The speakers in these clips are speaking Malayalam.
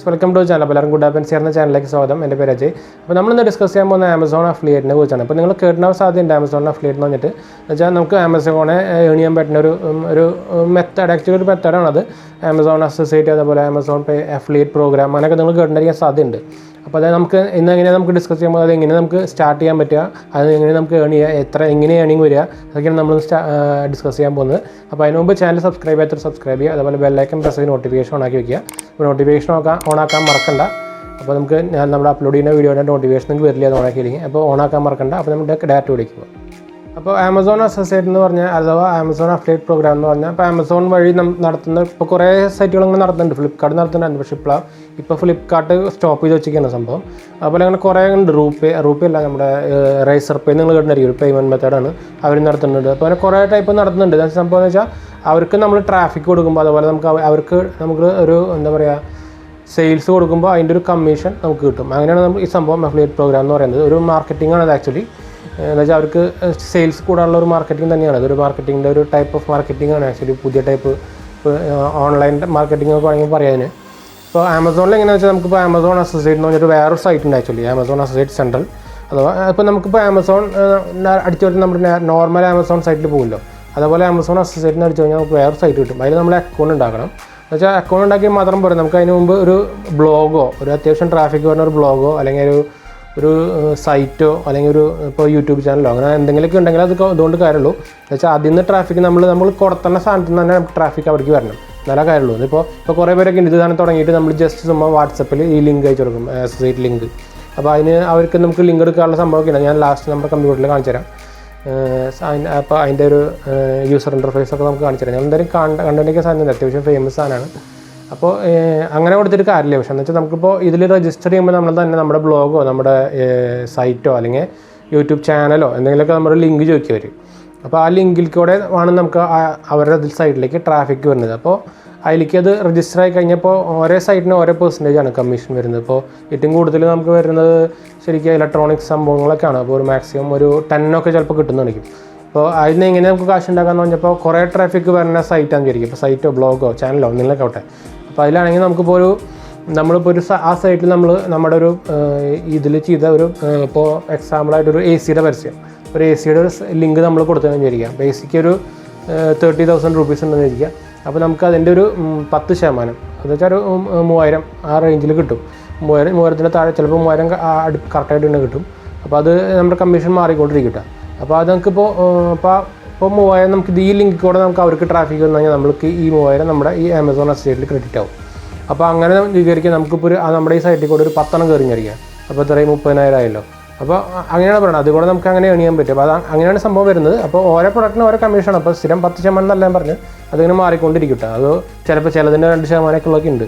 Welcome to channel. എല്ലാവരും 𝙑𝙤𝙧𝙖𝙬 എന്ന ചാനലിലേക്ക് സ്വാഗതം. എൻ്റെ പേര് അജയ്. അപ്പോൾ നമ്മളിന്ന് ഡിസ്കസ് ചെയ്യാൻ പോകുന്ന ആമസോൺ അഫിലിയേറ്റിനെ കുറിച്ചാണ്. അപ്പോൾ നിങ്ങൾ കേട്ടാൻ സാധ്യതയുണ്ട് ആമസോൺ അഫിലിയേറ്റ് എന്ന് പറഞ്ഞിട്ട്. വെച്ചാൽ നമുക്ക് ആമസോണെ ഏൺ ചെയ്യാൻ പറ്റുന്ന ഒരു മെത്തേഡ്, ആക്ച്വലി ഒരു മെത്തേഡാണത്. ആമസോൺ അസോസിയേറ്റ്, അതേപോലെ ആമസോൺ പേ അഫിലിയേറ്റ് പ്രോഗ്രാം, അങ്ങനെയൊക്കെ നിങ്ങൾ കേട്ടിരിക്കാൻ സാധ്യതയുണ്ട്. അപ്പോൾ അത് നമുക്ക് ഇന്ന് എങ്ങനെ നമുക്ക് ഡിസ്കസ് ചെയ്യുമ്പോൾ അത് എങ്ങനെ നമുക്ക് സ്റ്റാർട്ട് ചെയ്യാൻ പറ്റുക, അത് എങ്ങനെ നമുക്ക് ഏൺ ചെയ്യുക, എങ്ങനെ ഏണിങ് വരിക, അതൊക്കെയാണ് നമ്മൾ ഡിസ്കസ് ചെയ്യാൻ പോകുന്നത്. അപ്പോൾ അതിന് മുമ്പ് ചാനൽ സബ്സ്ക്രൈബ് ചെയ്യാത്ത സബ്സ്ക്രൈബ് ചെയ്യുക, അതുപോലെ ബെല്ലൈക്കൺ പ്രസ് ചെയ്ത് നോട്ടിഫിക്കേഷൻ ഓൺ ആക്കി വയ്ക്കുക. അപ്പോൾ നോട്ടിഫിക്കേഷൻ ഓണാക്കാൻ മറക്കണ്ട. അപ്പോൾ നമുക്ക് നമ്മൾ അപ്ലോഡ് ചെയ്യുന്ന വീഡിയോയുടെ നോട്ടിഫിക്കേഷൻ നിങ്ങൾക്ക് വരില്ല, അത് ഓണാക്കിയിരിക്കും. അപ്പോൾ ഓണാക്കാൻ മറക്കണ്ട. അപ്പോൾ നമ്മുടെ ഡയറക്റ്റ് വിളിക്കുക. അപ്പോൾ ആമസോൺ അസോസിയേറ്റ് എന്ന് പറഞ്ഞാൽ, അഥവാ ആമസോൺ അഫിലിയേറ്റ് പ്രോഗ്രാം എന്ന് പറഞ്ഞാൽ, ഇപ്പോൾ ആമസോൺ വഴി നടത്തുന്ന ഇപ്പോൾ കുറേ സൈറ്റുകൾ ഇങ്ങനെ നടത്തുന്നുണ്ട്. ഫ്ലിപ്കാർട്ട് നടത്തുന്നുണ്ട്, പക്ഷേ ഇപ്പോൾ ഫ്ലിപ്കാർട്ട് സ്റ്റോപ്പ് ചെയ്ത് വെച്ചിരിക്കുന്ന സംഭവം. അതുപോലെ അങ്ങനെ കുറേ ഉണ്ട്. റൂപേ അല്ല, നമ്മുടെ റൈസർ പേ നിങ്ങൾ കേട്ടിരിക്കും, ഒരു പേയ്മെൻറ്റ് മെത്തേഡാണ് അവർ നടത്തുന്നുണ്ട്. അപ്പോൾ അങ്ങനെ കുറേ ടൈപ്പ് നടത്തുന്നുണ്ട്. സംഭവം എന്ന് വെച്ചാൽ അവർക്ക് നമ്മൾ ട്രാഫിക് കൊടുക്കുമ്പോൾ, അതുപോലെ നമുക്ക് ഒരു എന്താ പറയുക, സെയിൽസ് കൊടുക്കുമ്പോൾ അതിൻ്റെ ഒരു കമ്മീഷൻ നമുക്ക് കിട്ടും. അങ്ങനെയാണ് നമുക്ക് ഈ സംഭവം അഫിലിയേറ്റ് പ്രോഗ്രാം എന്ന് പറയുന്നത്. ഒരു മാർക്കറ്റിംഗ് ആണ് അത് ആക്ച്വലി. എന്ന് വെച്ചാൽ അവർക്ക് സെയിൽസ് കൂടാനുള്ള ഒരു മാർക്കറ്റിംഗ് തന്നെയാണ്. അതൊരു മാർക്കറ്റിങ്ങിൻ്റെ ഒരു ടൈപ്പ് ഓഫ് മാർക്കറ്റിംഗ് ആണ് ആക്ച്വലി. പുതിയ ടൈപ്പ് ഓൺലൈൻ മാർക്കറ്റിംഗ് ഒക്കെ വേണമെങ്കിൽ പറയാൻ. ഇപ്പോൾ ആമസോണിൽ എങ്ങനെയാണെന്ന് വെച്ചാൽ നമുക്കിപ്പോൾ ആമസോൺ അസോസിയേറ്റ് എന്ന് പറഞ്ഞൊരു വേറൊരു സൈറ്റ് ഉണ്ട് ആക്ച്വലി, ആമസോൺ അസോസിയേറ്റ് സെൻട്രൽ. അഥവാ ഇപ്പോൾ നമുക്കിപ്പോൾ ആമസോൺ അടിച്ചു കഴിഞ്ഞാൽ നമ്മുടെ നോർമൽ ആമസോൺ സൈറ്റിൽ പോകുമല്ലോ, അതുപോലെ ആമസോൺ അസോസിയേറ്റിന് അടിച്ചു കഴിഞ്ഞാൽ നമുക്ക് വേറെ സൈറ്റ് കിട്ടും. അതിൽ നമ്മൾ അക്കൗണ്ട് ഉണ്ടാക്കണം. എന്ന് വെച്ചാൽ അക്കൗണ്ട് ഉണ്ടാക്കിയാൽ മാത്രം പോരാ, നമുക്ക് അതിന് മുമ്പ് ഒരു ബ്ലോഗോ, ഒരു അത്യാവശ്യം ട്രാഫിക് വരുന്ന ഒരു ബ്ലോഗോ, അല്ലെങ്കിൽ ഒരു സൈറ്റോ, അല്ലെങ്കിൽ ഇപ്പോൾ യൂട്യൂബ് ചാനലോ, അങ്ങനെ എന്തെങ്കിലുമൊക്കെ ഉണ്ടെങ്കിൽ അതുകൊണ്ട് കാര്യമുള്ളൂ. എന്ന് വെച്ചാൽ അതിൽ നിന്ന് ട്രാഫിക് നമ്മൾ കൊടുത്തുന്ന സാധനത്തിൽ നിന്ന് തന്നെ നമുക്ക് ട്രാഫിക് അവിടേക്ക് വരണം, നല്ല കാര്യമുള്ളൂ. ഇപ്പോൾ കുറേ പേരൊക്കെ ഉണ്ട്, ഇതാണ് തുടങ്ങിയിട്ട് നമ്മൾ ജസ്റ്റ് ചുമ്മാ വാട്സപ്പിൽ ഈ ലിങ്ക് അയച്ചു കൊടുക്കും, അസോസിയേറ്റ് ലിങ്ക്. അപ്പോൾ അവർക്ക് നമുക്ക് ലിങ്ക് എടുക്കാനുള്ള സംഭവമൊക്കെ ഉണ്ട്. ഞാൻ ലാസ്റ്റ് നമ്മുടെ കമ്പ്യൂട്ടറിൽ കാണിച്ചു തരാം. അപ്പോൾ അതിൻ്റെ ഒരു യൂസർ ഇൻ്റർഫേസൊക്കെ നമുക്ക് കാണിച്ചു തരാം. ഞാൻ എന്തായാലും കണ്ടുപിടിക്കാൻ സാധനമില്ല, അത്യാവശ്യം ഫേമസ് സാധനമാണ്. അപ്പോൾ അങ്ങനെ കൊടുത്തിട്ട് കാര്യമില്ല. പക്ഷേ എന്ന് വെച്ചാൽ നമുക്കിപ്പോൾ ഇതിൽ രജിസ്റ്റർ ചെയ്യുമ്പോൾ നമ്മൾ തന്നെ നമ്മുടെ ബ്ലോഗോ, നമ്മുടെ സൈറ്റോ, അല്ലെങ്കിൽ യൂട്യൂബ് ചാനലോ എന്തെങ്കിലുമൊക്കെ നമ്മുടെ ലിങ്ക് ചോദിക്കുക വരും. അപ്പോൾ ആ ലിങ്കിൽ കൂടെ ആണ് നമുക്ക് അവരുടെ സൈറ്റിലേക്ക് ട്രാഫിക് വരുന്നത്. അപ്പോൾ അതിലേക്ക് അത് രജിസ്റ്റർ ആയി കഴിഞ്ഞപ്പോൾ ഓരോ സൈറ്റിന് ഓരോ പെർസെൻറ്റേജാണ് കമ്മീഷൻ വരുന്നത്. ഇപ്പോൾ ഏറ്റവും കൂടുതൽ നമുക്ക് വരുന്നത് ശരിക്കും ഇലക്ട്രോണിക്സ് സംഭവങ്ങളൊക്കെയാണ്. അപ്പോൾ ഒരു മാക്സിമം ഒരു 10 ചിലപ്പോൾ കിട്ടുന്നതായിരിക്കും. അപ്പോൾ അതിന് എങ്ങനെ നമുക്ക് കാശ് ഉണ്ടാക്കാമെന്ന് പറഞ്ഞപ്പോൾ കുറേ ട്രാഫിക് വരുന്ന സൈറ്റാന്ന് വിചാരിക്കും. ഇപ്പോൾ സൈറ്റോ ബ്ലോഗോ ചാനലോ എന്തെങ്കിലുമൊക്കെ ആവട്ടെ. അപ്പോൾ അതിലാണെങ്കിൽ നമ്മളിപ്പോൾ ആ സൈറ്റിൽ നമ്മുടെ ഒരു ഇതിൽ ചെയ്ത ഇപ്പോൾ എക്സാമ്പിളായിട്ടൊരു AC പരസ്യം, ഒരു AC ലിങ്ക് നമ്മൾ കൊടുത്തതെന്ന് വിചാരിക്കാം. അപ്പോൾ AC ഒരു 30,000 രൂപീസ് ഉണ്ടെന്ന് വിചാരിക്കുക. അപ്പോൾ നമുക്ക് അതിൻ്റെ ഒരു 10%, എന്ന് വെച്ചാൽ ഒരു 3000 ആ റേഞ്ചിൽ കിട്ടും. 3000 താഴെ, ചിലപ്പോൾ 3000 കറക്റ്റായിട്ട് തന്നെ കിട്ടും. അപ്പോൾ അത് നമ്മുടെ കമ്മീഷൻ മാറിക്കൊണ്ടിരിക്കട്ടെ. അപ്പോൾ അത് നമുക്കിപ്പോൾ 3000 നമുക്ക് ഈ ലിങ്കിൽ കൂടെ നമുക്ക് അവർക്ക് ട്രാഫിക് വന്നു കഴിഞ്ഞാൽ നമ്മൾക്ക് ഈ 3000 നമ്മുടെ ഈ ആമസോൺ അസോസിയേറ്റിൽ ക്രെഡിറ്റ് ആവും. അപ്പോൾ അങ്ങനെ വിചാരിക്കുക നമുക്കിപ്പോൾ നമ്മുടെ ഈ സൈറ്റിൽ കൂടെ ഒരു 10 കയറിഞ്ഞിരിക്കുക. അപ്പോൾ ഇത്രയും 30,000 ആയല്ലോ. അപ്പോൾ അങ്ങനെയാണ് പറയുന്നത്. അതുകൂടെ നമുക്ക് അങ്ങനെ ഏൺ ചെയ്യാൻ പറ്റും. അപ്പോൾ അങ്ങനെയാണ് സംഭവം വരുന്നത്. അപ്പോൾ ഓരോ പ്രൊഡക്റ്റിനും ഓരോ കമ്മീഷൻ. അപ്പോൾ സ്ഥിരം 10% എന്നെല്ലാം പറഞ്ഞ് അതിങ്ങനെ മാറിക്കൊണ്ടിരിക്കട്ടെ. അത് ചിലപ്പോൾ ചിലതിൻ്റെ 2% ഉള്ളതൊക്കെ ഉണ്ട്.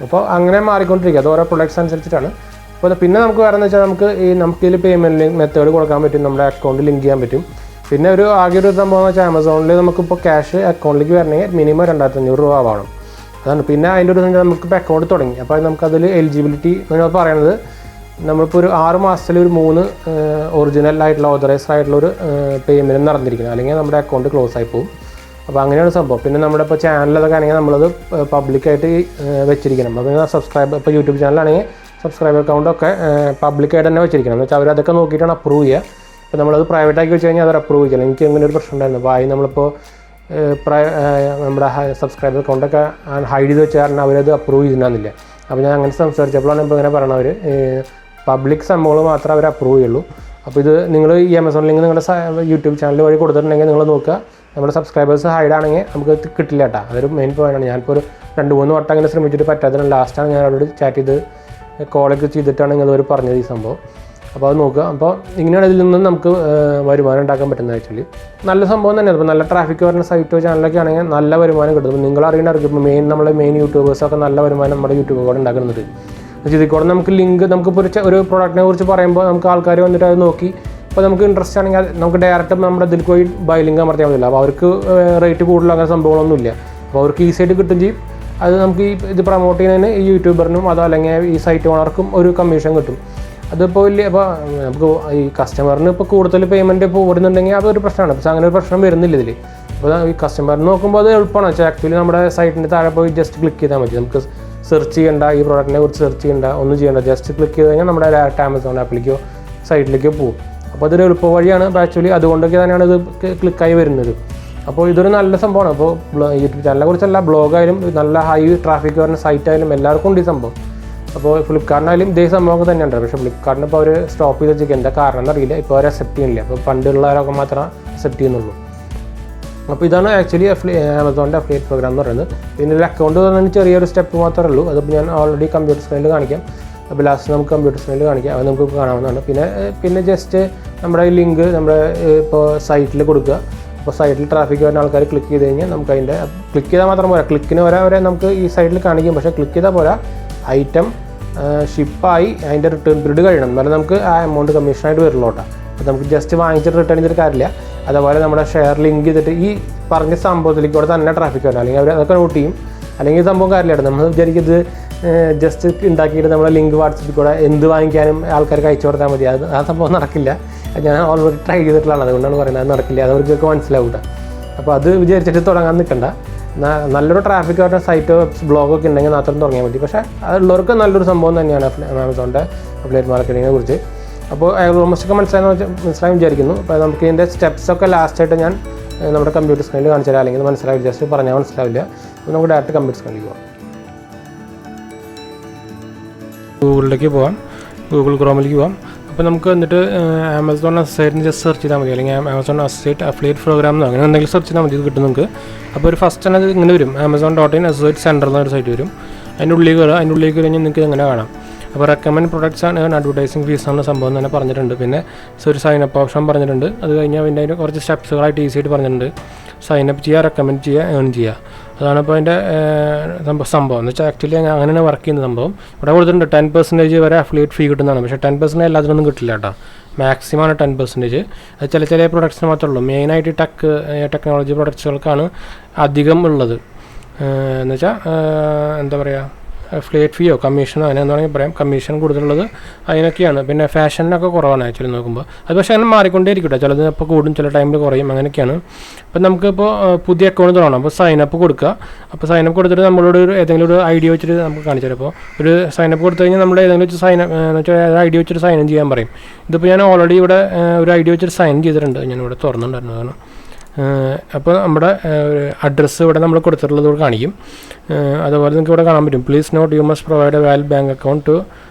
അപ്പോൾ അങ്ങനെ മാറിക്കൊണ്ടിരിക്കുക. അത് ഓരോ പ്രൊഡക്ട്സ് അനുസരിച്ചിട്ടാണ്. അപ്പോൾ പിന്നെ നമുക്ക് വേറെ എന്ന് വെച്ചാൽ നമുക്ക് ഇതിൽ പേയ്മെൻറ്റ് മെത്തേഡ് കൊടുക്കാൻ പറ്റും, നമ്മുടെ അക്കൗണ്ട് ലിങ്ക് ചെയ്യാൻ പറ്റും. പിന്നെ ആകെ ഒരു സംഭവം എന്ന് വെച്ചാൽ ആമസോണിൽ നമുക്കിപ്പോൾ ക്യാഷ് അക്കൗണ്ടിലേക്ക് വരണമെങ്കിൽ മിനിമം 2,500 രൂപ ആവണം. അതാണ്. പിന്നെ അതിൻ്റെ ഒരു നമുക്കിപ്പോൾ അക്കൗണ്ട് തുടങ്ങി. അപ്പോൾ നമുക്കതിൽ എലിജിബിലിറ്റി എന്ന് പറയുന്നത് നമ്മളിപ്പോൾ ഒരു 6 മാസത്തിൽ ഒരു 3 ഒറിജിനൽ ആയിട്ടുള്ള ഓതറൈസ്ഡ് ആയിട്ടുള്ളൊരു പേയ്മെൻറ്റ് നടന്നിരിക്കണം, അല്ലെങ്കിൽ നമ്മുടെ അക്കൗണ്ട് ക്ലോസ് ആയി പോകും. അപ്പോൾ അങ്ങനെയാണ് സംഭവം. പിന്നെ നമ്മുടെ ഇപ്പോൾ ചാനലതൊക്കെ ആണെങ്കിൽ നമ്മളത് പബ്ലിക്കായിട്ട് വെച്ചിരിക്കണം. അപ്പോൾ ഇപ്പോൾ യൂട്യൂബ് ചാനലാണെങ്കിൽ സബ്സ്ക്രൈബർ അക്കൗണ്ടൊക്കെ പബ്ലിക്കായിട്ട് തന്നെ വെച്ചിരിക്കണം. എന്ന് വെച്ചാൽ അവരതൊക്കെ നോക്കിയിട്ടാണ് അപ്രൂവ് ചെയ്യുക. അപ്പോൾ നമ്മളത് പ്രൈവറ്റാക്കി വെച്ച് കഴിഞ്ഞാൽ അവർ അപ്രൂവ് ചെയ്യില്ല. എനിക്ക് അങ്ങനെ ഒരു പ്രശ്നം ഉണ്ടായിരുന്നു. അപ്പോൾ നമ്മളിപ്പോൾ നമ്മുടെ സബ്സ്ക്രൈബർ അക്കൗണ്ടൊക്കെ ഹൈഡ് ചെയ്ത് വെച്ചാൽ കാരണം അവരത് അപ്രൂവ് ചെയ്തിട്ടുണ്ടായിരുന്നില്ല. അപ്പോൾ ഞാൻ അങ്ങനെ സംസാരിച്ചപ്പോഴാണ് ഇപ്പോൾ ഇങ്ങനെ പറയണത്, അവർ പബ്ലിക് സംഭവങ്ങൾ മാത്രമേ അവർ അപ്രൂവ് ചെയ്യുള്ളൂ. അപ്പോൾ ഇത് നിങ്ങൾ ഈ ആമസോൺ ലിങ്ക് നിങ്ങളുടെ യൂട്യൂബ് ചാനൽ വഴി കൊടുത്തിട്ടുണ്ടെങ്കിൽ നിങ്ങൾ നോക്കുക, നമ്മുടെ സബ്സ്ക്രൈബേഴ്സ് ഹൈഡ് ആണെങ്കിൽ നമുക്ക് കിട്ടില്ല കേട്ടോ. അതൊരു മെയിൻ പോയിൻ്റാണ്. ഞാനിപ്പോൾ ഒരു 2-3 വട്ടം അങ്ങനെ ശ്രമിച്ചിട്ട് പറ്റാത്തതിന് ലാസ്റ്റാണ് ഞാൻ അവരോട് ചാറ്റ് ചെയ്ത് കോളൊക്കെ ചെയ്തിട്ടാണ് ഇങ്ങനെ പറഞ്ഞത് ഈ സംഭവം. അപ്പോൾ അത് നോക്കുക. അപ്പോൾ ഇങ്ങനെയാണ് ഇതിൽ നിന്ന് നമുക്ക് വരുമാനം ഉണ്ടാക്കാൻ പറ്റുന്നത്. ആക്ച്വലി നല്ല സംഭവം തന്നെയാണ്. ഇപ്പോൾ നല്ല ട്രാഫിക് വരുന്ന സൈറ്റോ ചാനലൊക്കെ ആണെങ്കിൽ നല്ല വരുമാനം കിട്ടും. അപ്പോൾ നിങ്ങൾ അറിയുന്നവർക്ക് ഇപ്പോൾ നമ്മളെ മെയിൻ യൂട്യൂബേഴ്സൊക്കെ നല്ല വരുമാനം നമ്മുടെ യൂട്യൂബ് കൂടെ ഉണ്ടാക്കുന്നുണ്ട്. ഇതിൽ കൂടെ നമുക്ക് ലിങ്ക്, നമുക്കിപ്പോൾ ഒരു പ്രോഡക്റ്റിനെ കുറിച്ച് പറയുമ്പോൾ നമുക്ക് ആൾക്കാർ വന്നിട്ട് അത് നോക്കി, അപ്പോൾ നമുക്ക് ഇൻട്രസ്റ്റ് ആണെങ്കിൽ നമുക്ക് ഡയറക്റ്റ് നമ്മുടെ ഇതിൽ പോയി ബൈ ലിങ്ക് അമർത്തിയാൽ മതിയില്ല. അപ്പോൾ അവർക്ക് റേറ്റ് കൂടുതൽ അങ്ങനെ സംഭവങ്ങളൊന്നുമില്ല. അപ്പോൾ അവർക്ക് ഈസിയായിട്ട് കിട്ടും ചെയ്യും. അത് നമുക്ക് ഇത് പ്രൊമോട്ട് ചെയ്യുന്നതിന് ഈ യൂട്യൂബറിനും അതോ അല്ലെങ്കിൽ ഈ സൈറ്റ് ഓണർക്കും ഒരു കമ്മീഷൻ കിട്ടും. അതിപ്പോൾ വലിയ അപ്പോൾ നമുക്ക് ഈ കസ്റ്റമറിന് ഇപ്പോൾ കൂടുതൽ പേയ്മെൻറ്റ് ഇപ്പോൾ ഓടുന്നുണ്ടെങ്കിൽ അതൊരു പ്രശ്നമാണ്. പക്ഷേ അങ്ങനെ ഒരു പ്രശ്നം വരുന്നില്ല ഇതിൽ. അപ്പോൾ ഈ കസ്റ്റമറിന് നോക്കുമ്പോൾ അത് എളുപ്പമാണ്. വെച്ചാൽ ആക്ച്വലി നമ്മുടെ സൈറ്റിൻ്റെ താഴെ പോയി ജസ്റ്റ് ക്ലിക്ക് ചെയ്താൽ മതി. നമുക്ക് സെർച്ച് ചെയ്യേണ്ട, ഈ പ്രോഡക്റ്റിനെ കുറിച്ച് സെർച്ച് ചെയ്യേണ്ട, ഒന്നും ചെയ്യേണ്ട. ജസ്റ്റ് ക്ലിക്ക് ചെയ്ത് കഴിഞ്ഞാൽ നമ്മുടെ ഡയറക്റ്റ് ആമസോൺ ആപ്പിലേക്കോ സൈറ്റിലേക്കോ പോകും. അപ്പോൾ അതൊരു എളുപ്പ വഴിയാണ് ആക്ച്വലി. അതുകൊണ്ടൊക്കെ തന്നെയാണ് ഇത് ക്ലിക്കായി വരുന്നത്. അപ്പോൾ ഇതൊരു നല്ല സംഭവമാണ്. അപ്പോൾ യൂട്യൂബ് ചാനലിനെ കുറിച്ചല്ല, ബ്ലോഗായാലും നല്ല ഹൈ ട്രാഫിക് വരുന്ന സൈറ്റായാലും എല്ലാവർക്കും ഉണ്ട് ഈ സംഭവം. അപ്പോൾ ഫ്ലിപ്കാർട്ടിനായാലും ഇതേ സംഭവമൊക്കെ തന്നെയുണ്ട്. പക്ഷേ ഫ്ലിപ്കാർട്ടിന് ഇപ്പോൾ അവർ സ്റ്റോപ്പ് ചെയ്ത് വെച്ചിരിക്കുക, എന്താ കാരണം എന്നറിയില്ല. ഇപ്പോൾ അവർ അക്സെപ്റ്റ് ചെയ്യുന്നില്ല. അപ്പോൾ പണ്ടുള്ളവരൊക്കെ മാത്രമേ അക്സെപ്റ്റ് ചെയ്യുന്നുള്ളൂ. അപ്പോൾ ഇതാണ് ആക്ച്വലി ആമസോണിൻ്റെ അഫിലിയേറ്റ് പ്രോഗ്രാം എന്ന് പറയുന്നത്. പിന്നെ ഒരു അക്കൗണ്ട് തന്നെ ചെറിയൊരു സ്റ്റെപ്പ് മാത്രമേ ഉള്ളൂ. അതിപ്പോൾ ഞാൻ ഓൾറെഡി കമ്പ്യൂട്ടർ സ്ക്രീനിൽ കാണിക്കാം. അപ്പോൾ ലാസ്റ്റ് നമുക്ക് കമ്പ്യൂട്ടർ സ്ക്രീനിൽ കാണിക്കാം, അത് നമുക്ക് കാണാവുന്നതാണ്. പിന്നെ ജസ്റ്റ് നമ്മുടെ ഈ ലിങ്ക് നമ്മുടെ ഇപ്പോൾ സൈറ്റിൽ കൊടുക്കുക. അപ്പോൾ സൈറ്റിൽ ട്രാഫിക് വരുന്ന ആൾക്കാർ ക്ലിക്ക് ചെയ്ത് കഴിഞ്ഞാൽ നമുക്ക് അതിൻ്റെ ക്ലിക്ക് ചെയ്താൽ മാത്രം പോരാ, ക്ലിക്കിന് വരെ നമുക്ക് ഈ സൈറ്റിൽ കാണിക്കും. പക്ഷേ ക്ലിക്ക് ചെയ്താൽ പോരാ, ഐറ്റം ഷിപ്പായി അതിൻ്റെ റിട്ടേൺ പീരീഡ് കഴിയണം, എന്നാലും നമുക്ക് ആ എമൗണ്ട് കമ്മീഷനായിട്ട് വരുള്ളൂ കേട്ടോ. അപ്പോൾ നമുക്ക് ജസ്റ്റ് വാങ്ങിച്ചിട്ട് റിട്ടേൺ ചെയ്തിട്ട് കാര്യമില്ല. അതുപോലെ നമ്മുടെ ഷെയർ ലിങ്ക് ചെയ്തിട്ട് ഈ പറഞ്ഞ സംഭവത്തിലേക്ക് കൂടെ തന്നെ ട്രാഫിക് വരണം, അല്ലെങ്കിൽ അവർ അതൊക്കെ നോട്ട് ചെയ്യും. അല്ലെങ്കിൽ സംഭവം കാര്യമില്ല. നമ്മൾ വിചാരിക്കുന്നത് ജസ്റ്റ് ഉണ്ടാക്കിയിട്ട് നമ്മുടെ ലിങ്ക് വാട്സപ്പിൽ കൂടെ എന്ത് വാങ്ങിക്കാനും ആൾക്കാർക്ക് അയച്ചു കൊടുത്താൽ മതി. ആ സംഭവം നടക്കില്ല. ഞാൻ ഓൾറെഡി ട്രൈ ചെയ്തിട്ടുള്ളതാണ്, അതുകൊണ്ടാണ് പറയുന്നത് അത് നടക്കില്ല. അതവർക്കൊക്കെ മനസ്സിലാവും. അപ്പോൾ അത് വിചാരിച്ചിട്ട് തുടങ്ങാൻ നിൽക്കണ്ട. നല്ലൊരു ട്രാഫിക് വരുന്ന സൈറ്റോ ബ്ലോഗൊക്കെ ഉണ്ടെങ്കിൽ മാത്രം തുടങ്ങിയാൽ മതി. പക്ഷേ അതുള്ളവർക്ക് നല്ലൊരു സംഭവം തന്നെയാണ് ആമസോണിൻ്റെ അഫിലിയേറ്റ് മാർക്കറ്റിങ്ങിനെ കുറിച്ച്. അപ്പോൾ ഓൾമോസ്റ്റ് മനസ്സിലായി വിചാരിക്കുന്നു. അപ്പോൾ നമുക്ക് ഇതിൻ്റെ സ്റ്റെപ്സൊക്കെ ലാസ്റ്റായിട്ട് ഞാൻ നമ്മുടെ കമ്പ്യൂട്ടർ സ്ക്രീനിൽ കാണിച്ചു തരാം, അല്ലെങ്കിൽ മനസ്സിലാവില്ല, ജസ്റ്റ് പറഞ്ഞാൽ മനസ്സിലാവില്ല. അപ്പോൾ നമുക്ക് ഡയറക്റ്റ് കമ്പ്യൂട്ടർ സ്ക്രീനിലേക്ക് പോകാം. ഗൂഗിളിലേക്ക് പോകാം, ഗൂഗിൾ ക്രോമിലേക്ക് പോകാം. അപ്പോൾ നമുക്ക് എന്നിട്ട് ആമസോൺ അസോസിയേറ്റിന് ജസ്റ്റ് സെർച്ച് ചെയ്താൽ മതി, അല്ലെങ്കിൽ ആമസോൺ അസോസിയേറ്റ് അഫിലിയേറ്റ് പ്രോഗ്രാം എന്നോ അങ്ങനെ എന്തെങ്കിലും സെർച്ച് ചെയ്താൽ മതി, ഇത് കിട്ടും നിങ്ങൾക്ക്. അപ്പോൾ ഒരു ഫസ്റ്റ് തന്നെ ഇത് ഇങ്ങനെ വരും, amazon.in അസോസിയേറ്റ് സെൻറ്റർ എന്നൊരു സൈറ്റ് വരും. അതിൻ്റെ ഉള്ളിലേക്ക് കഴിഞ്ഞാൽ നിങ്ങൾക്ക് ഇങ്ങനെ കാണാം. അപ്പോൾ റെക്കമെൻഡ് പ്രൊഡക്ട്സ് ആണ് അഡ്വർടൈസിങ് ഫീസ് എന്ന സംഭവം തന്നെ പറഞ്ഞിട്ടുണ്ട്. പിന്നെ ഒരു സൈനപ്പ് ഓപ്ഷൻ പറഞ്ഞിട്ടുണ്ട്. അത് കഴിഞ്ഞാൽ പിന്നെ അതിൻ്റെ കുറച്ച് സ്റ്റെപ്സുകളായിട്ട് ഈസിയായിട്ട് പറഞ്ഞിട്ടുണ്ട്. സൈനപ്പ് ചെയ്യുക, റെക്കമെൻഡ് ചെയ്യുക, ഏൺ ചെയ്യുക. അതാണ് ഇപ്പോൾ അതിൻ്റെ സംഭവം എന്ന് വെച്ചാൽ ആക്ച്വലി അങ്ങനെയാണ് വർക്ക് ചെയ്യുന്ന സംഭവം. ഇവിടെ കൊടുത്തിട്ടുണ്ട് 10% വരെ അഫിലിയേറ്റ് ഫീ കിട്ടുന്നതാണ്. പക്ഷേ 10% എല്ലാത്തിനൊന്നും കിട്ടില്ല കേട്ടോ, മാക്സിമം ആണ് 10%. അത് ചില പ്രൊഡക്ട്സിന് മാത്രമേ ഉള്ളൂ. മെയിനായിട്ട് ടെക്നോളജി പ്രൊഡക്ട്സുകൾക്കാണ് അധികം ഉള്ളത്. എന്നുവെച്ചാൽ എന്താ പറയുക, അഫിലിയേറ്റ് ഫീയോ കമ്മീഷനോ അങ്ങനെ എന്ന് വേണമെങ്കിൽ പറയാം. കമ്മീഷൻ കൂടുതലുള്ളത് അതിനൊക്കെയാണ്. പിന്നെ ഫാഷനൊക്കെ കുറവാണ് ആക്ച്വലി നോക്കുമ്പോൾ. അത് പക്ഷേ അങ്ങനെ മാറിക്കൊണ്ടേയിരിക്കട്ടെ, ചിലത് ഇപ്പോൾ കൂടും, ചില ടൈമിൽ കുറയും, അങ്ങനെയൊക്കെയാണ്. അപ്പം നമുക്കിപ്പോൾ പുതിയ അക്കൗണ്ട് തുടങ്ങണം. അപ്പോൾ സൈനപ്പ് കൊടുക്കുക. അപ്പോൾ സൈനപ്പ് കൊടുത്തിട്ട് നമ്മളോട് ഏതെങ്കിലും ഒരു ഐഡിയ വെച്ചിട്ട് നമുക്ക് കാണിച്ചു തരാം. അപ്പോൾ ഒരു സൈനപ്പ് കൊടുത്തു കഴിഞ്ഞാൽ നമ്മൾ ഏതെങ്കിലും വെച്ച് എന്ന് വെച്ചാൽ ഐഡിയ വെച്ചിട്ട് സൈൻ ഇൻ ചെയ്യാൻ പറയും. ഇതിപ്പോൾ ഞാൻ ഓൾറെഡി ഇവിടെ ഒരു ഐഡിയ വെച്ചിട്ട് സൈൻ ചെയ്തിട്ടുണ്ട്, ഞാനിവിടെ തുറന്നിട്ടുണ്ടായിരുന്നു. കാരണം അപ്പോൾ നമ്മുടെ അഡ്രസ്സ് ഇവിടെ നമ്മൾ കൊടുത്തിട്ടുള്ളത് ഇവിടെ കാണിക്കും. അതുപോലെ നിങ്ങൾക്ക് ഇവിടെ കാണാൻ പറ്റും, please note you must provide a valid bank account to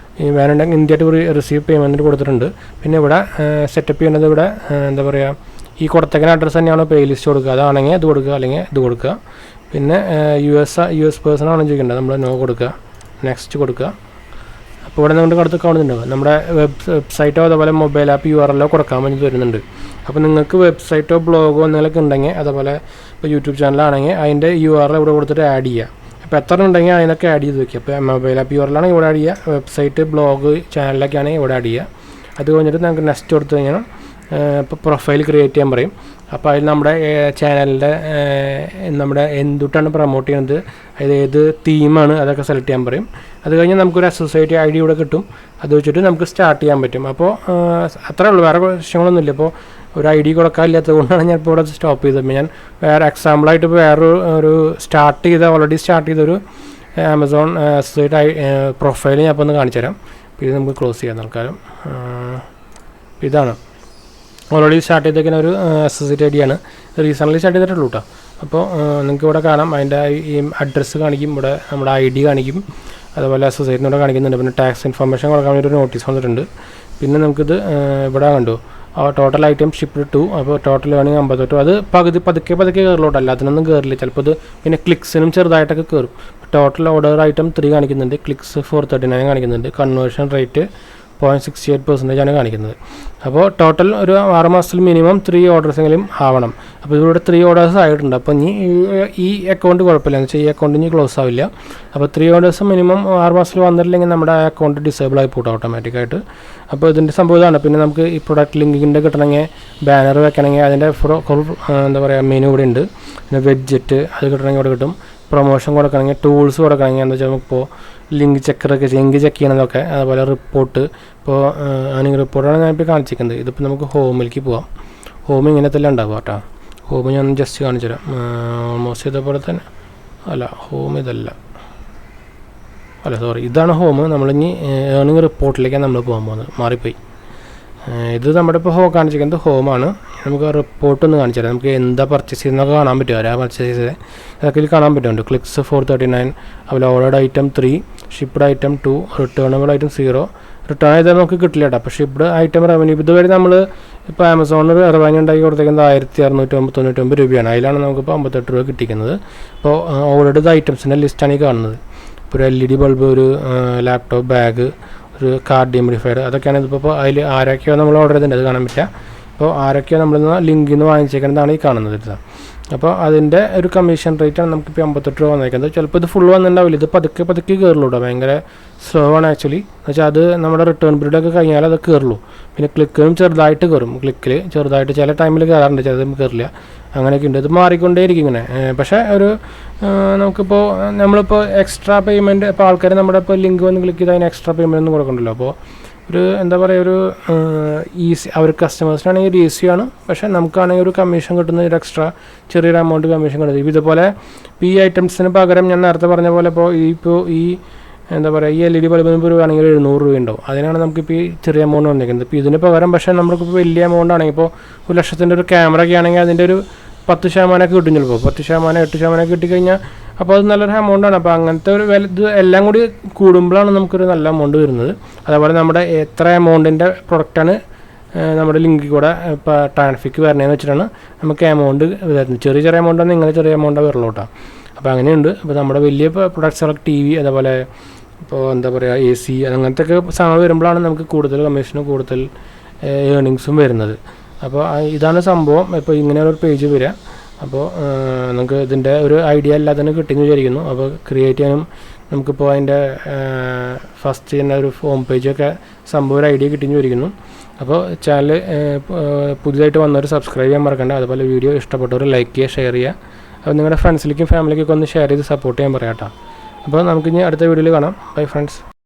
വേനുണ്ടെങ്കിൽ ഇന്ത്യ ടു റിസീവ് പേയ്മെൻറ്റ് കൊടുത്തിട്ടുണ്ട്. പിന്നെ ഇവിടെ സെറ്റപ്പ് ചെയ്യുന്നത് ഇവിടെ എന്താ പറയുക, ഈ കൊടുത്തേക്കുന്ന അഡ്രസ്സ് തന്നെയാണോ പേ ലിസ്റ്റ് കൊടുക്കുക, അതാണെങ്കിൽ അത് കൊടുക്കുക, അല്ലെങ്കിൽ ഇത് കൊടുക്കുക. പിന്നെ യു എസ് പേഴ്സൺ ആണ് ചോദിക്കേണ്ടത്, നമ്മൾ നോ കൊടുക്കുക, നെക്സ്റ്റ് കൊടുക്കുക. അപ്പോൾ ഇവിടെ നമുക്ക് അടുത്ത് കാണുന്നുണ്ടാവും നമ്മുടെ വെബ്സൈറ്റോ അതുപോലെ മൊബൈൽ ആപ്പ് URL കൊടുക്കാൻ വേണ്ടി വരുന്നുണ്ട്. അപ്പോൾ നിങ്ങൾക്ക് വെബ്സൈറ്റോ ബ്ലോഗോ എന്തെങ്കിലുമൊക്കെ ഉണ്ടെങ്കിൽ, അതുപോലെ ഇപ്പോൾ യൂട്യൂബ് ചാനലാണെങ്കിൽ അതിൻ്റെ URL ഇവിടെ കൊടുത്തിട്ട് ആഡ് ചെയ്യുക. അപ്പോൾ എത്ര ഉണ്ടെങ്കിൽ അതിനൊക്കെ ആഡ് ചെയ്ത് വയ്ക്കുക. അപ്പോൾ മൊബൈൽ ആപ്പ് URL ആണെങ്കിൽ ഇവിടെ ആഡ് ചെയ്യുക, വെബ്സൈറ്റ് ബ്ലോഗ് ചാനലൊക്കെ ആണെങ്കിൽ ഇവിടെ ആഡ് ചെയ്യുക. അത് കഴിഞ്ഞിട്ട് നമുക്ക് നെക്സ്റ്റ് കൊടുത്തു കഴിഞ്ഞാൽ ഇപ്പോൾ പ്രൊഫൈൽ ക്രിയേറ്റ് ചെയ്യാൻ പറയും. അപ്പോൾ അതിൽ നമ്മുടെ ചാനലിൻ്റെ നമ്മുടെ എന്തുട്ടാണ് പ്രൊമോട്ട് ചെയ്യുന്നത്, അതായത് ഏത് തീമാണ് അതൊക്കെ സെലക്ട് ചെയ്യാൻ പറയും. അത് കഴിഞ്ഞാൽ നമുക്കൊരു അസോസിയേറ്റ് ID ഇവിടെ കിട്ടും, അത് വെച്ചിട്ട് നമുക്ക് സ്റ്റാർട്ട് ചെയ്യാൻ പറ്റും. അപ്പോൾ അത്രേ ഉള്ളൂ, വേറെ വിഷയങ്ങളൊന്നുമില്ല. ഇപ്പോൾ ഒരു ID കൊടുക്കാനില്ലാത്തത് കൊണ്ടാണ് ഞാൻ ഇപ്പോൾ ഇവിടെ സ്റ്റോപ്പ് ചെയ്തത്. ഞാൻ വേറെ എക്സാമ്പിളായിട്ട് ഇപ്പോൾ വേറൊരു ഓൾറെഡി സ്റ്റാർട്ട് ചെയ്തൊരു ആമസോൺ അസോസിയേറ്റ് പ്രൊഫൈൽ ഞാൻ അപ്പോൾ ഒന്ന് കാണിച്ചു തരാം. ഇത് നമുക്ക് ക്ലോസ് ചെയ്യാം തൽക്കാലം. ഇതാണ് ഓൾറെഡി സ്റ്റാർട്ട് ചെയ്തേക്കുന്ന ഒരു അസോസിയേറ്റ് ID ആണ്, റീസെൻ്റ്ലി സ്റ്റാർട്ട് ചെയ്തിട്ടുള്ളൂ കേട്ടോ. അപ്പോൾ നിങ്ങൾക്ക് ഇവിടെ കാണാം, അതിൻ്റെ ഈ അഡ്രസ്സ് കാണിക്കും, ഇവിടെ നമ്മുടെ ID കാണിക്കും, അതുപോലെ അസോസിയേറ്റിനോട് കാണിക്കുന്നുണ്ട്. പിന്നെ ടാക്സ് ഇൻഫർമേഷൻ കൊടുക്കാൻ വേണ്ടി ഒരു നോട്ടീസ് വന്നിട്ടുണ്ട്. പിന്നെ നമുക്കിത് ഇവിടെ കണ്ടു, ടോട്ടൽ ഐറ്റം ഷിപ്ഡ് ടു. അപ്പോൾ ടോട്ടൽ വേണമെങ്കിൽ 58. അത് പതുക്കെ കയറിലോട്ട്, അല്ലാത്തിനൊന്നും കയറില്ല ചിലപ്പോൾ. ഇത് പിന്നെ ക്ലിക്സിനും ചെറുതായിട്ടൊക്കെ കയറും. ടോട്ടൽ ഓർഡർ ഐറ്റം 3 കാണിക്കുന്നുണ്ട്, ക്ലിക്സ് 439 കാണിക്കുന്നുണ്ട്, കൺവേർഷൻ റേറ്റ് 0.68% ആണ് കാണിക്കുന്നത്. അപ്പോൾ ടോട്ടൽ ഒരു 6 മാസത്തിൽ മിനിമം 3 ഓർഡേഴ്സെങ്കിലും ആവണം. അപ്പോൾ ഇവിടെ 3 ഓർഡേഴ്സ് ആയിട്ടുണ്ട്. അപ്പോൾ ഇനി ഈ അക്കൗണ്ട് കുഴപ്പമില്ല, എന്ന് വെച്ചാൽ ഈ അക്കൗണ്ട് ഇനി ക്ലോസ് ആവില്ല. അപ്പോൾ 3 ഓർഡേഴ്സ് മിനിമം 6 മാസത്തിൽ വന്നിട്ടില്ലെങ്കിൽ നമ്മുടെ അക്കൗണ്ട് ഡിസേബിൾ ആയി പോട്ടും ഓട്ടോമാറ്റിക്കായിട്ട്. അപ്പോൾ ഇതിൻ്റെ സംഭവം ഇതാണ്. പിന്നെ നമുക്ക് ഈ പ്രൊഡക്റ്റ് ലിങ്കിൻ്റെ കിട്ടണമെങ്കിൽ, ബാനർ വെക്കണമെങ്കിൽ അതിൻ്റെ എന്താ പറയുക മെനു ഇവിടെ ഉണ്ട്. പിന്നെ വെഡ്ജറ്റ് അത് കിട്ടണമെങ്കിൽ ഇവിടെ കിട്ടും. പ്രൊമോഷൻ കൊടുക്കണമെങ്കിൽ ടൂൾസ് കൊടുക്കണമെങ്കിൽ എന്താ വെച്ചാൽ നമുക്കിപ്പോൾ ലിങ്ക് ചെക്ക് ചെയ്യണതൊക്കെ, അതുപോലെ റിപ്പോർട്ട്. ഇപ്പോൾ ഏണിംഗ് റിപ്പോർട്ടാണ് ഞാനിപ്പോൾ കാണിച്ചിരിക്കുന്നത്. ഇതിപ്പോൾ നമുക്ക് ഹോമിലേക്ക് പോവാം. ഹോം ഇങ്ങനെ തന്നെ ഉണ്ടാവുക കേട്ടോ. ഹോം ഞാൻ ജസ്റ്റ് കാണിച്ചു തരാം. ഓൾമോസ്റ്റ് ഇതേപോലെ തന്നെ അല്ല, ഹോം ഇതല്ല, അല്ല സോറി, ഇതാണ് ഹോം. നമ്മളിനി ഏണിംഗ് റിപ്പോർട്ടിലേക്കാണ് നമ്മൾ പോകാൻ പോകുന്നത്, മാറിപ്പോയി. ഇത് നമ്മുടെ ഇപ്പോൾ കാണിച്ചിരിക്കുന്നത് ഹോമാണ്. നമുക്ക് റിപ്പോർട്ട് ഒന്ന് കാണിച്ചു തരാം. നമുക്ക് എന്താ പർച്ചേസ് ചെയ്യുന്നതൊക്കെ കാണാൻ പറ്റും, ആരാ പർച്ചേസ് ചെയ്തത് അതൊക്കെ ഇതിൽ കാണാൻ പറ്റുന്നുണ്ട്. ക്ലിക്സ് 439, അതുപോലെ ordered item 3, shipped item 2, returnable item 0. Return ചെയ്താൽ നമുക്ക് കിട്ടില്ല കേട്ടോ. അപ്പോൾ ഷിപ്പ്ഡ് ഐറ്റം റവന്യൂ ഇതുവരെ നമ്മൾ ഇപ്പോൾ ആമസോണിൽ റവന്യൂ ഉണ്ടാക്കി കൊടുത്തേക്കുന്നത് 1699 രൂപയാണ്. അതിലാണ് നമുക്കിപ്പോൾ 58 രൂപ കിട്ടിക്കുന്നത്. അപ്പോൾ ഓർഡേഡ് ഐറ്റംസിൻ്റെ ലിസ്റ്റാണ് ഈ കാണുന്നത്. ഇപ്പോൾ ഒരു LED ബൾബ്, ഒരു ലാപ്ടോപ്പ്, ബാഗ്, ഒരു കാർ ഡീമിഡിഫയർ, അതൊക്കെയാണ് ഇതിപ്പോൾ അതിൽ ആരൊക്കെയോ നമ്മൾ ഓർഡർ ചെയ്തിട്ടുണ്ട്, അത് കാണാൻ പറ്റുക. അപ്പോൾ ആരൊക്കെയോ നമ്മൾ ലിങ്കിൽ നിന്ന് വാങ്ങിച്ചേക്കുന്നതാണ് ഈ കാണുന്നത്. അപ്പോൾ അതിൻ്റെ ഒരു കമ്മീഷൻ റേറ്റാണ് നമുക്കിപ്പോൾ 58 രൂപ വന്നേക്കുന്നത്. ചിലപ്പോൾ ഇത് ഫുൾ വന്നിട്ടുണ്ടാവില്ല, ഇത് പതുക്കെ കയറുള്ളൂ കേട്ടോ. ഭയങ്കര സ്ലോ ആണ് ആക്ച്വലി. എന്ന് വെച്ചാൽ അത് നമ്മുടെ റിട്ടേൺ പീരീഡൊക്കെ കഴിഞ്ഞാൽ അത് കയറുള്ളൂ. പിന്നെ ക്ലിക്കും ചെറുതായിട്ട് കയറും, ക്ലിക്കിൽ ചെറുതായിട്ട് ചില ടൈമിൽ കയറാറുണ്ട്, ചിലതും കയറില്ല, അങ്ങനെയൊക്കെ ഉണ്ട്. ഇത് മാറിക്കൊണ്ടേയിരിക്കും ഇങ്ങനെ. പക്ഷേ ഒരു നമുക്കിപ്പോൾ നമ്മളിപ്പോൾ എക്സ്ട്രാ പേയ്മെൻറ്റ്, ഇപ്പോൾ ആൾക്കാർ നമ്മുടെ ഇപ്പോൾ ലിങ്ക് വന്ന് ക്ലിക്ക് ചെയ്ത് അതിന് എക്സ്ട്രാ പേയ്മെൻറ്റ് ഒന്നും കൊടുക്കണ്ടല്ലോ. അപ്പോൾ ഒരു എന്താ പറയുക, ഒരു ഈസി, അവർ കസ്റ്റമേഴ്സിനാണെങ്കിൽ ഒരു ഈസിയാണ്. പക്ഷേ നമുക്കാണെങ്കിൽ ഒരു കമ്മീഷൻ കിട്ടുന്ന ഒരു എക്സ്ട്രാ ചെറിയൊരു എമൗണ്ട് കമ്മീഷൻ കിട്ടുന്നത്. ഇപ്പോൾ ഇതുപോലെ ഈ ഐറ്റംസിന് പകരം ഞാൻ നേരത്തെ പറഞ്ഞ പോലെ ഇപ്പോൾ ഈ എന്താ പറയുക, ഈ LED ബൾബിന് രൂപയാണെങ്കിൽ 700 രൂപ ഉണ്ടാവും. അതിനാണ് നമുക്കിപ്പോൾ ഈ ചെറിയ എമൗണ്ട് വന്നിരിക്കുന്നത്. ഇപ്പോൾ ഇതിന് പകരം പക്ഷേ നമ്മൾക്കിപ്പോൾ വലിയ എമൗണ്ട് ആണെങ്കിൽ, ഇപ്പോൾ 1,00,000 ഒരു ക്യാമറ ഒക്കെ ആണെങ്കിൽ അതിൻ്റെ ഒരു 10% കിട്ടും, ചിലപ്പോൾ 10%, 8% കിട്ടിക്കഴിഞ്ഞാൽ അപ്പോൾ അത് നല്ലൊരു എമൗണ്ടാണ്. അപ്പോൾ അങ്ങനത്തെ ഒരു ഇത് എല്ലാം കൂടി കൂടുമ്പോഴാണ് നമുക്കൊരു നല്ല എമൗണ്ട് വരുന്നത്. അതേപോലെ നമ്മുടെ എത്ര എമൗണ്ടിൻ്റെ പ്രൊഡക്റ്റാണ് നമ്മുടെ ലിങ്കിൽ കൂടെ ഇപ്പോൾ ട്രാഫിക് വരണേന്ന് വെച്ചിട്ടാണ് നമുക്ക് എമൗണ്ട് വരുന്നത്. ചെറിയ എമൗണ്ടാണ്, ഇങ്ങനെ ചെറിയ എമൗണ്ടാണ് വരുള്ളൂ കേട്ടോ. അപ്പോൾ അങ്ങനെയുണ്ട്. അപ്പോൾ നമ്മുടെ വലിയ പ്രൊഡക്ട്സുകളൊക്കെ TV, അതേപോലെ ഇപ്പോൾ എന്താ പറയുക AC, അങ്ങനത്തെ ഒക്കെ സാധനം വരുമ്പോഴാണ് നമുക്ക് കൂടുതൽ കമ്മീഷനും കൂടുതൽ ഏണിങ്സും വരുന്നത്. അപ്പോൾ ഇതാണ് സംഭവം. ഇപ്പോൾ ഇങ്ങനെയൊരു പേജ് വരിക. അപ്പോൾ നമുക്ക് ഇതിൻ്റെ ഒരു ഐഡിയ എല്ലാത്തിനും കിട്ടിയെന്ന് വിചാരിക്കുന്നു. അപ്പോൾ ക്രിയേറ്റ് ചെയ്യാനും നമുക്കിപ്പോൾ അതിൻ്റെ ഫസ്റ്റ് ചെയ്യുന്ന ഒരു ഹോം പേജൊക്കെ സംഭവം ഒരു ഐഡിയ കിട്ടിയെന്ന് വിചാരിക്കുന്നു. അപ്പോൾ ചാനൽ പുതിയതായിട്ട് വന്നവർ സബ്സ്ക്രൈബ് ചെയ്യാൻ മറക്കണ്ട. അതുപോലെ വീഡിയോ ഇഷ്ടപ്പെട്ടവർ ലൈക്ക് ചെയ്യുക, ഷെയർ ചെയ്യുക. അപ്പോൾ നിങ്ങളുടെ ഫ്രണ്ട്സിലേക്കും ഫാമിലിക്കൊക്കെ ഒന്ന് ഷെയർ ചെയ്ത് സപ്പോർട്ട് ചെയ്യാൻ പറയാം കേട്ടോ. അപ്പോൾ നമുക്കിനി അടുത്ത വീഡിയോയിൽ കാണാം. Bye friends.